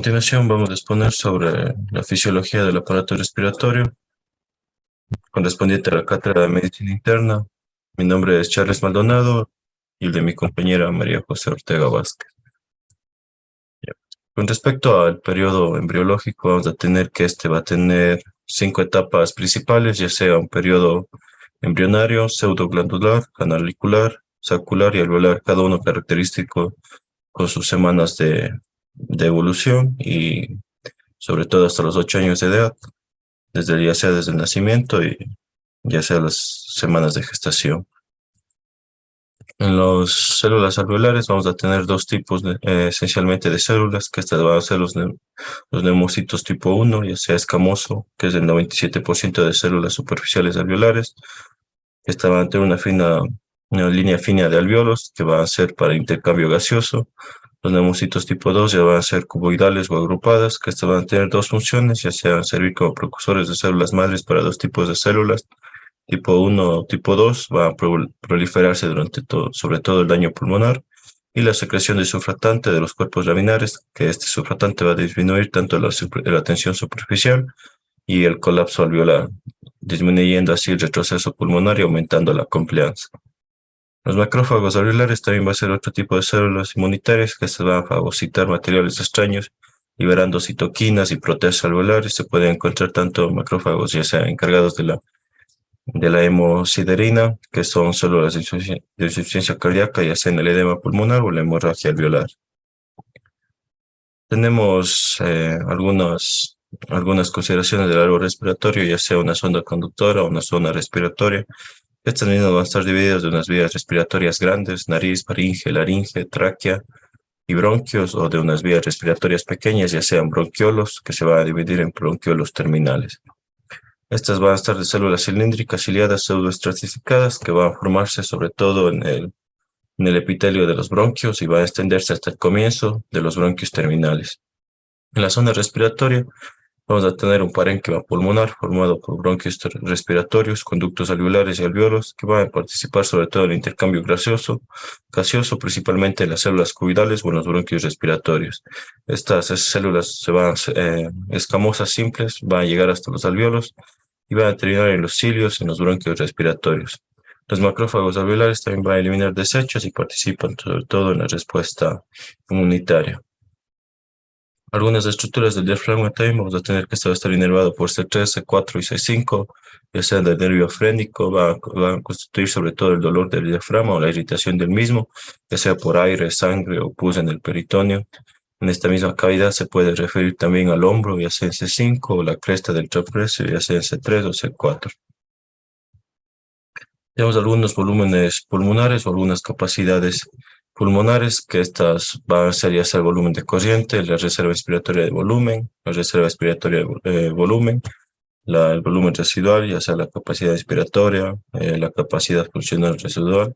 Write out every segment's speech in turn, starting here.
Continuación vamos a exponer sobre la fisiología del aparato respiratorio, correspondiente a la cátedra de medicina interna. Mi nombre es Charles Maldonado y el de mi compañera María José Ortega Vázquez. Con respecto al periodo embriológico, vamos a tener que este va a tener 5 etapas principales, ya sea un periodo embrionario, pseudoglandular, canalicular, sacular y alveolar, cada uno característico con sus semanas de evolución y sobre todo hasta los 8 años de edad, ya sea desde el nacimiento y ya sea las semanas de gestación. En las células alveolares vamos a tener dos tipos esencialmente de células, que estas van a ser los neumocitos tipo 1, ya sea escamoso, que es el 97% de células superficiales alveolares. Esta va a tener una línea fina de alveolos que va a ser para intercambio gaseoso. Los neumocitos tipo 2 ya van a ser cuboidales o agrupadas, que estas van a tener dos funciones, ya sean servir como precursores de células madres para dos tipos de células. Tipo 1 o tipo 2 va a proliferarse sobre todo el daño pulmonar y la secreción de surfactante de los cuerpos laminares, que este surfactante va a disminuir tanto la tensión superficial y el colapso alveolar, disminuyendo así el retroceso pulmonar y aumentando la compliance. Los macrófagos alveolares también va a ser otro tipo de células inmunitarias que se van a fagocitar materiales extraños, liberando citoquinas y proteasas alveolares. Se pueden encontrar tanto macrófagos ya sea encargados de la hemosiderina, que son células de insuficiencia cardíaca, ya sea en el edema pulmonar o la hemorragia alveolar. Tenemos algunas consideraciones del árbol respiratorio, ya sea una zona conductora o una zona respiratoria. Estas mismas van a estar divididas de unas vías respiratorias grandes, nariz, faringe, laringe, tráquea y bronquios, o de unas vías respiratorias pequeñas, ya sean bronquiolos, que se van a dividir en bronquiolos terminales. Estas van a estar de células cilíndricas ciliadas pseudoestratificadas que van a formarse sobre todo en el epitelio de los bronquios y van a extenderse hasta el comienzo de los bronquios terminales. En la zona respiratoria vamos a tener un parénquima pulmonar formado por bronquios respiratorios, conductos alveolares y alveolos que van a participar sobre todo en el intercambio gaseoso, principalmente en las células cuboidales o en los bronquios respiratorios. Estas células escamosas simples van a llegar hasta los alveolos y van a terminar en los cilios, en los bronquios respiratorios. Los macrófagos alveolares también van a eliminar desechos y participan sobre todo en la respuesta inmunitaria. Algunas estructuras del diafragma también vamos a tener que esto va a estar inervado por C3, C4 y C5, ya sea del nervio frénico, va a constituir sobre todo el dolor del diafragma o la irritación del mismo, ya sea por aire, sangre o pus en el peritoneo. En esta misma cavidad se puede referir también al hombro, ya sea en C5, o la cresta del trapecio, ya sea en C3 o C4. Tenemos algunos volúmenes pulmonares o algunas capacidades pulmonares, que estas van a ser ya sea el volumen de corriente, la reserva inspiratoria de volumen, la reserva expiratoria de volumen, el volumen residual, ya sea la capacidad inspiratoria, la capacidad funcional residual,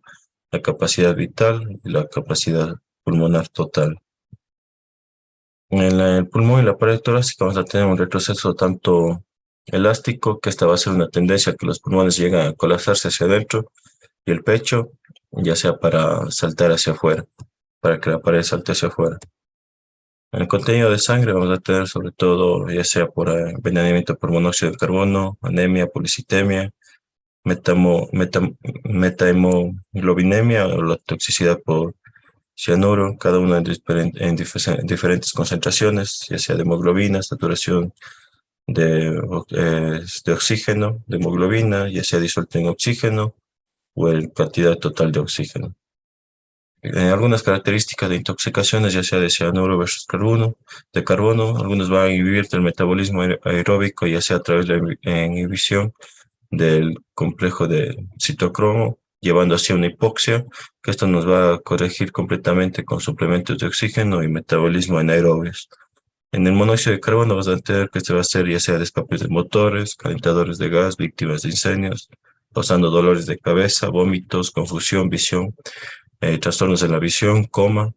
la capacidad vital y la capacidad pulmonar total. En el pulmón y la pared torácica vamos a tener un retroceso tanto elástico, que esta va a ser una tendencia que los pulmones llegan a colapsarse hacia adentro, y el pecho, ya sea para saltar hacia afuera, para que la pared salte hacia afuera. En el contenido de sangre vamos a tener sobre todo, ya sea por envenenamiento por monóxido de carbono, anemia, policitemia, metahemoglobinemia o la toxicidad por cianuro, cada una en diferentes concentraciones, ya sea de hemoglobina, saturación de oxígeno, de hemoglobina, ya sea disuelta en oxígeno o en cantidad total de oxígeno. Algunas características de intoxicaciones, ya sea de cianuro versus carbono, algunos van a inhibir el metabolismo aeróbico, ya sea a través de la inhibición del complejo de citocromo, llevando así a una hipoxia, que esto nos va a corregir completamente con suplementos de oxígeno y metabolismo anaerobios. En el monóxido de carbono vamos a tener que este va a ser ya sea de escapes de motores, calentadores de gas, víctimas de incendios, causando dolores de cabeza, vómitos, confusión, visión, trastornos en la visión, coma.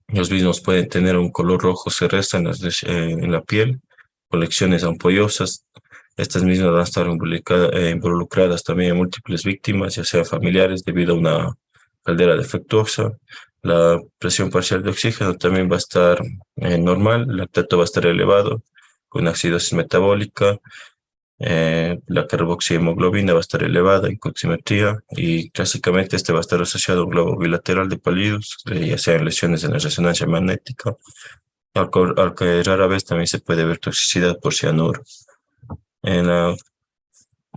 Los mismos pueden tener un color rojo cereza en la piel, con lecciones ampollosas. Estas mismas van a estar involucradas también en múltiples víctimas, ya sean familiares debido a una caldera defectuosa, La presión parcial de oxígeno también va a estar normal, el lactato va a estar elevado, con acidosis metabólica, la carboxihemoglobina va a estar elevada en coximetría y clásicamente este va a estar asociado a un globo bilateral de Pallidus, ya sea en lesiones en la resonancia magnética, aunque rara vez también se puede ver toxicidad por cianuro. En la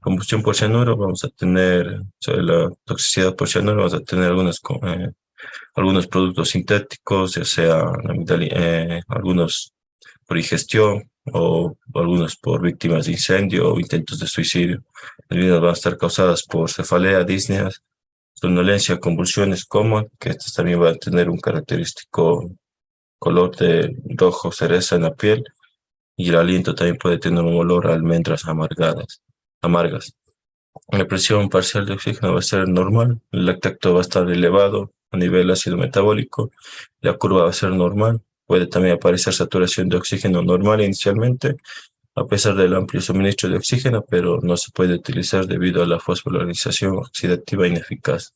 combustión por cianuro vamos a tener, sobre la toxicidad por cianuro, vamos a tener algunos productos sintéticos, ya sea algunos por ingestión o algunos por víctimas de incendio o intentos de suicidio. Las mismas van a estar causadas por cefalea, disneas, somnolencia, convulsiones, coma, que estas también van a tener un característico color de rojo cereza en la piel y el aliento también puede tener un olor a almendras amargas. La presión parcial de oxígeno va a ser normal, el lactato va a estar elevado a nivel ácido metabólico, la curva va a ser normal, puede también aparecer saturación de oxígeno normal inicialmente, a pesar del amplio suministro de oxígeno, pero no se puede utilizar debido a la fosfolarización oxidativa ineficaz.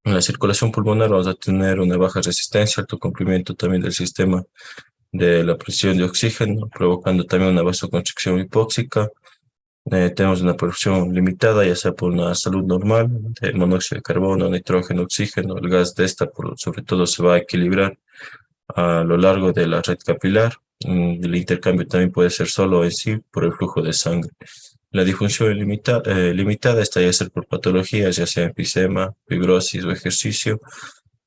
En la circulación pulmonar vamos a tener una baja resistencia, alto cumplimiento también del sistema de la presión de oxígeno, provocando también una vasoconstricción hipóxica. Tenemos una producción limitada, ya sea por una salud normal, de monóxido de carbono, nitrógeno, oxígeno. El gas de esta, sobre todo, se va a equilibrar a lo largo de la red capilar. El intercambio también puede ser solo en sí por el flujo de sangre. La disfunción limitada esta ya ser por patologías, ya sea enfisema, fibrosis o ejercicio,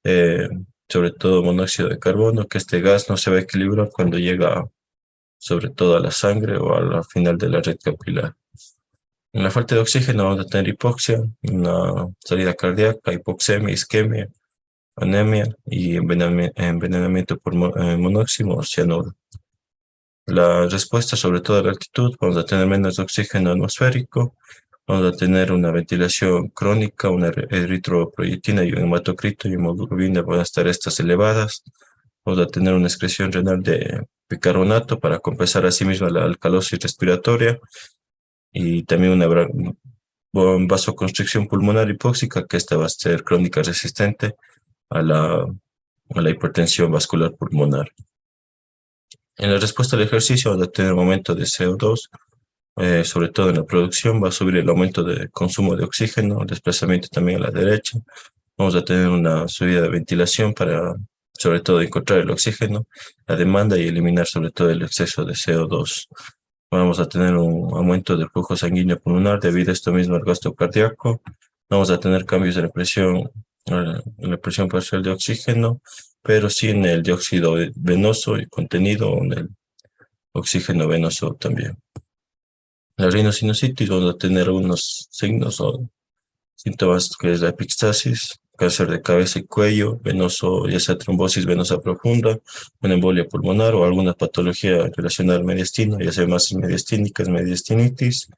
eh, sobre todo monóxido de carbono, que este gas no se va a equilibrar cuando llega sobre todo a la sangre o a la final de la red capilar. En la falta de oxígeno vamos a tener hipoxia, una salida cardíaca, hipoxemia, isquemia, anemia y envenenamiento por monóxido o cianuro. La respuesta, sobre todo a la altitud, vamos a tener menos oxígeno atmosférico, vamos a tener una ventilación crónica, una eritroproyectina y un hematocrito y hemoglobina van a estar estas elevadas. Vamos a tener una excreción renal de bicarbonato para compensar asimismo la alcalosis respiratoria y también una vasoconstricción pulmonar hipóxica, que esta va a ser crónica resistente a la hipertensión vascular pulmonar. En la respuesta al ejercicio vamos a tener un aumento de CO2, sobre todo en la producción, va a subir el aumento de consumo de oxígeno, el desplazamiento también a la derecha. Vamos a tener una subida de ventilación para, sobre todo, encontrar el oxígeno, la demanda y eliminar sobre todo el exceso de CO2. Vamos a tener un aumento del flujo sanguíneo pulmonar debido a esto mismo al gasto cardíaco. Vamos a tener cambios en la presión parcial de oxígeno, pero sin el dióxido venoso y contenido en el oxígeno venoso también. La rinosinusitis, vamos a tener unos signos o síntomas que es la epistaxis, cáncer de cabeza y cuello, venoso, ya sea trombosis venosa profunda, una embolia pulmonar o alguna patología relacionada al mediastino, ya sea masas mediastínicas, mediastinitis,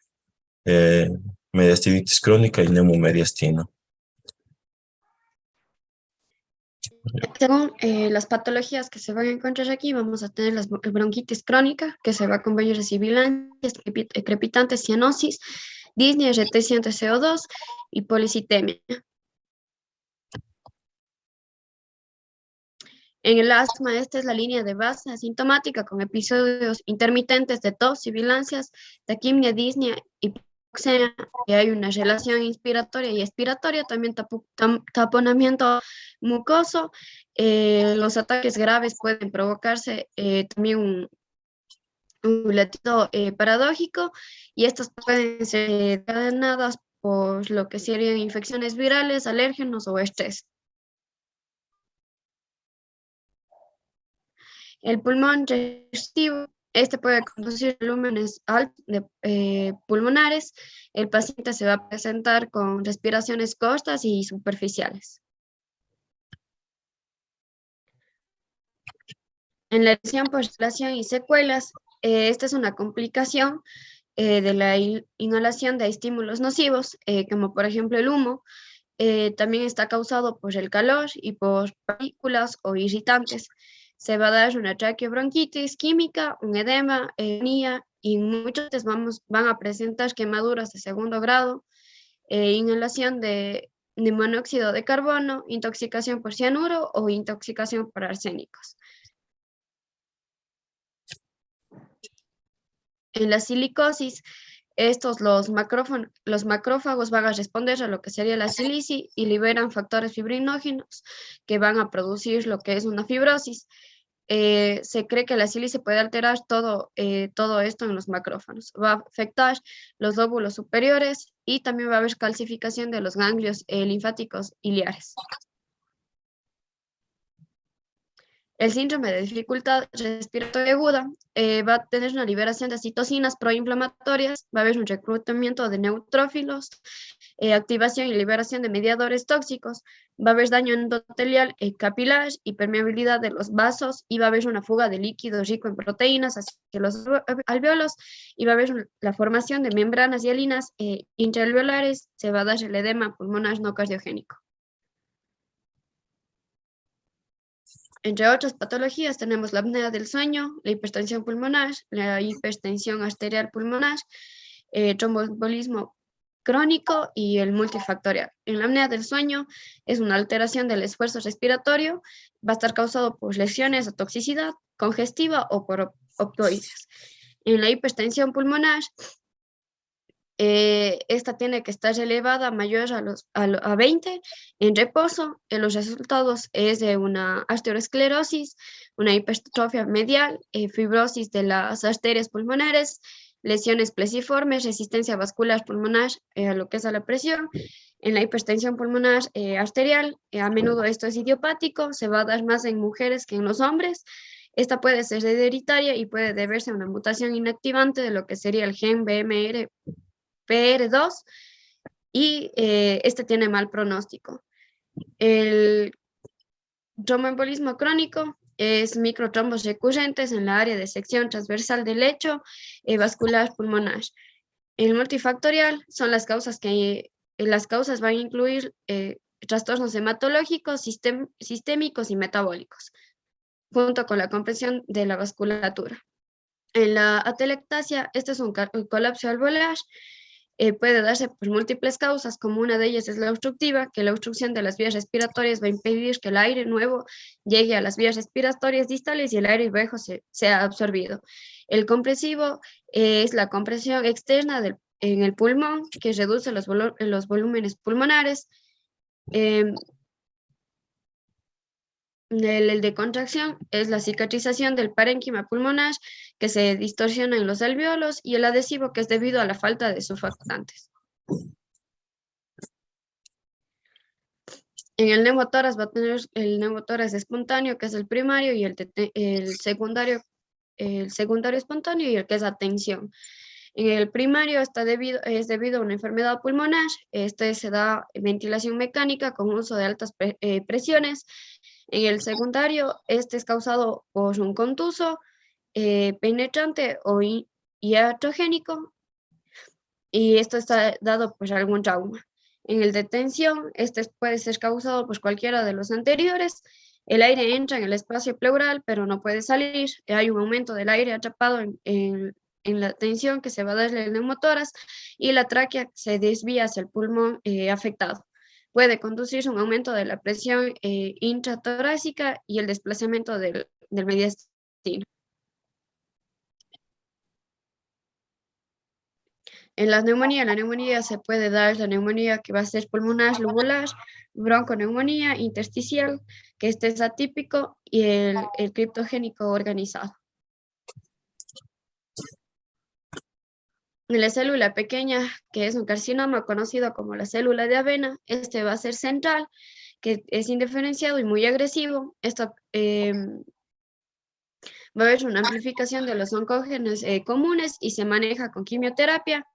eh, mediastinitis crónica y neumomediastino. Según las patologías que se van a encontrar aquí, vamos a tener la bronquitis crónica, que se va a acompañar de sibilancias, crepitantes, cianosis, disnea, retención de CO2 y policitemia. En el asma, esta es la línea de base asintomática con episodios intermitentes de tos, sibilancias, taquimia, disnea, hipoxemia, y hay una relación inspiratoria y expiratoria, también taponamiento mucoso. Los ataques graves pueden provocarse también un latido paradójico y estas pueden ser encadenadas por lo que serían infecciones virales, alérgenos o estrés. El pulmón digestivo, este puede conducir volúmenes altos pulmonares. El paciente se va a presentar con respiraciones cortas y superficiales. En la lesión por inhalación y secuelas, esta es una complicación de la inhalación de estímulos nocivos, como por ejemplo el humo. También está causado por el calor y por partículas o irritantes. Se va a dar una traqueobronquitis química, un edema, agonía, y muchos van a presentar quemaduras de segundo grado, inhalación de de monóxido de carbono, intoxicación por cianuro o intoxicación por arsénicos. En la silicosis, los macrófagos van a responder a lo que sería la sílice y liberan factores fibrinógenos que van a producir lo que es una fibrosis. Se cree que la sílice puede alterar todo esto en los macrófagos. Va a afectar los lóbulos superiores y también va a haber calcificación de los ganglios linfáticosiliares. El síndrome de dificultad respiratoria aguda va a tener una liberación de citocinas proinflamatorias, va a haber un reclutamiento de neutrófilos, activación y liberación de mediadores tóxicos, va a haber daño endotelial, capilar y permeabilidad de los vasos, y va a haber una fuga de líquido rico en proteínas hacia los alveolos, y va a haber la formación de membranas hialinas intraalveolares, se va a dar el edema pulmonar no cardiogénico. Entre otras patologías tenemos la apnea del sueño, la hipertensión pulmonar, la hipertensión arterial pulmonar, tromboembolismo crónico y el multifactorial. En la apnea del sueño es una alteración del esfuerzo respiratorio, va a estar causado por lesiones o toxicidad congestiva o por opioides. En la hipertensión pulmonar, esta tiene que estar elevada mayor a 20 en reposo. Los resultados es de una arteriosclerosis, una hipertrofia medial, fibrosis de las arterias pulmonares, lesiones plesiformes, resistencia vascular pulmonar a lo que es a la presión. En la hipertensión pulmonar arterial, a menudo esto es idiopático, se va a dar más en mujeres que en los hombres. Esta puede ser hereditaria y puede deberse a una mutación inactivante de lo que sería el gen BMR2, y este tiene mal pronóstico. El tromboembolismo crónico es microtrombos recurrentes en la área de sección transversal del lecho vascular pulmonar. El multifactorial son las causas van a incluir trastornos hematológicos, sistémicos y metabólicos, junto con la compresión de la vasculatura. En la atelectasia, este es un colapso alveolar. Puede darse por múltiples causas, como una de ellas es la obstructiva, que la obstrucción de las vías respiratorias va a impedir que el aire nuevo llegue a las vías respiratorias distales y el aire viejo sea absorbido. El compresivo es la compresión externa en el pulmón, que reduce los volúmenes pulmonares. El de contracción es la cicatrización del parénquima pulmonar, que se distorsiona en los alveolos, y el adhesivo, que es debido a la falta de surfactantes. En el neumotórax va a tener el neumotórax espontáneo, que es el primario, y el secundario espontáneo, y el que es atención. En el primario es debido a una enfermedad pulmonar. Se da ventilación mecánica con uso de altas presiones. En el secundario, este es causado por un contuso penetrante o iatrogénico, y esto está dado por algún trauma. En el de tensión, este puede ser causado por cualquiera de los anteriores. El aire entra en el espacio pleural, pero no puede salir. Hay un aumento del aire atrapado en la tensión, que se va a darle el neumotórax, y la tráquea se desvía hacia el pulmón afectado. Puede conducirse a un aumento de la presión intratorácica y el desplazamiento del mediastino. En la neumonía se puede dar la neumonía que va a ser pulmonar lobular, bronconeumonía intersticial, que este es atípico, y el criptogénico organizado. En la célula pequeña, que es un carcinoma conocido como la célula de avena, este va a ser central, que es indiferenciado y muy agresivo. Esto va a haber una amplificación de los oncógenos comunes, y se maneja con quimioterapia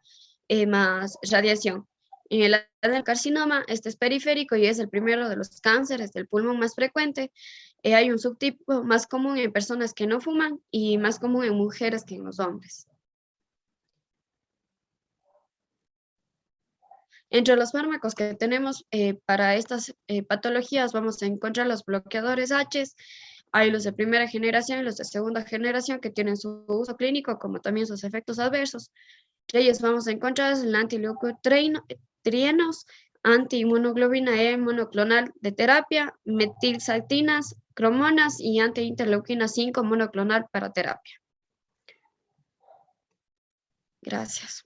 más radiación. En el adenocarcinoma, este es periférico y es el primero de los cánceres del pulmón más frecuente. Hay un subtipo más común en personas que no fuman y más común en mujeres que en los hombres. Entre los fármacos que tenemos para estas patologías vamos a encontrar los bloqueadores H. Hay los de primera generación y los de segunda generación, que tienen su uso clínico como también sus efectos adversos. Entre ellos vamos a encontrar el antileucotrienos, antiinmunoglobina E monoclonal de terapia, metilsaltinas, cromonas y antiinterleuquina 5 monoclonal para terapia. Gracias.